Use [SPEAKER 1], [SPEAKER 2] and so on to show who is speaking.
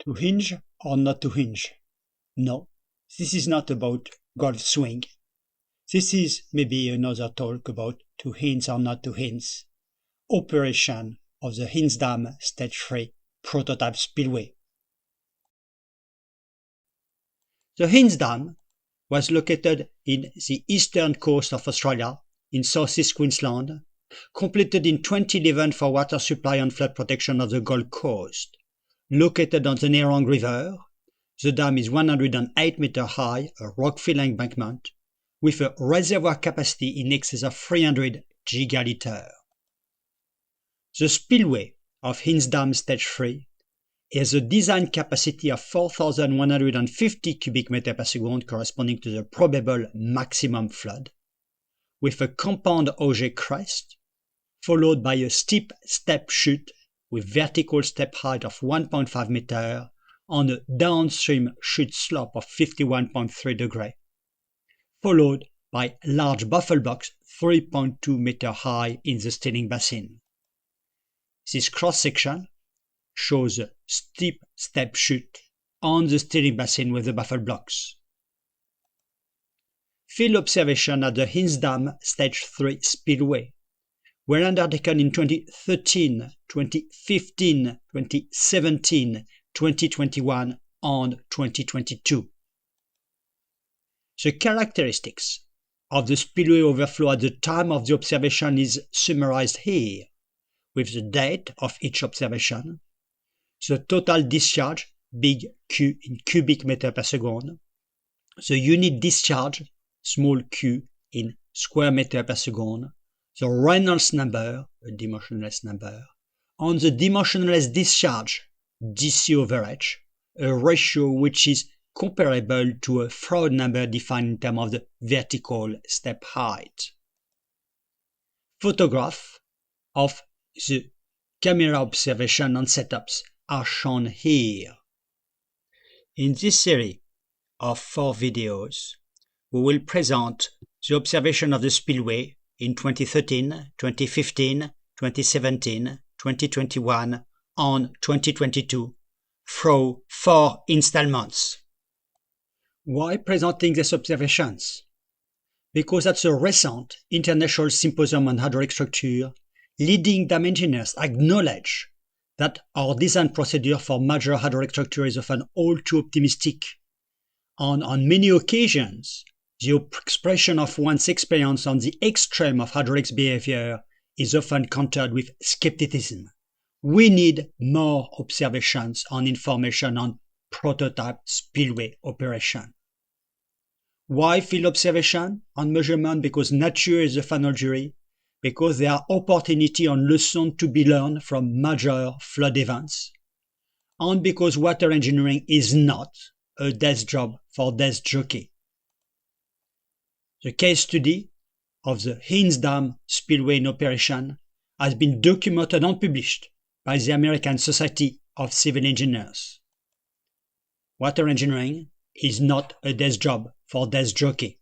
[SPEAKER 1] To hinge or not to hinge? No, this is not about golf swing. This is maybe another talk about to hinge or not to hinge. Operation of the Hinze Dam Stage 3 prototype spillway. The Hinze Dam was located in the eastern coast of Australia, in southeast Queensland, completed in 2011 for water supply and flood protection of the Gold Coast. Located on the Nerang River, the dam is 108 meters high, a rock-fill embankment, with a reservoir capacity in excess of 300 gigalitres. The spillway of Hinze Dam Stage 3 has a design capacity of 4,150 cubic meters per second, corresponding to the probable maximum flood, with a compound Ogee crest, followed by a steep step chute with vertical step height of 1.5 meters on a downstream chute slope of 51.3 degrees, followed by large baffle blocks 3.2 meters high in the steering basin. This cross-section shows a steep step chute on the steering basin with the baffle blocks. Field observation at the Hinze Dam Stage 3 spillway were undertaken in 2013, 2015, 2017, 2021 and 2022. The characteristics of the spillway overflow at the time of the observation is summarized here, with the date of each observation, the total discharge, big Q in cubic meter per second, the unit discharge, small q in square meter per second, the Reynolds number, a dimensionless number, and the dimensionless discharge, DC average, a ratio which is comparable to a Freud number defined in terms of the vertical step height. Photographs of the camera observation and setups are shown here. In this series of 4 videos, we will present the observation of the spillway in 2013, 2015, 2017, 2021, and 2022 through 4 installments. Why presenting these observations? Because at the recent International Symposium on Hydraulic Structure, leading dam engineers acknowledge that our design procedure for major hydraulic structure is often all too optimistic, and on many occasions, the expression of one's experience on the extreme of hydraulics behavior is often countered with skepticism. We need more observations and information on prototype spillway operation. Why field observation and measurement? Because nature is the final jury, because there are opportunities and lessons to be learned from major flood events, and because water engineering is not a desk job for desk jockey. The case study of the Hinze Dam spillway in operation has been documented and published by the American Society of Civil Engineers. Water engineering is not a desk job for desk jockey.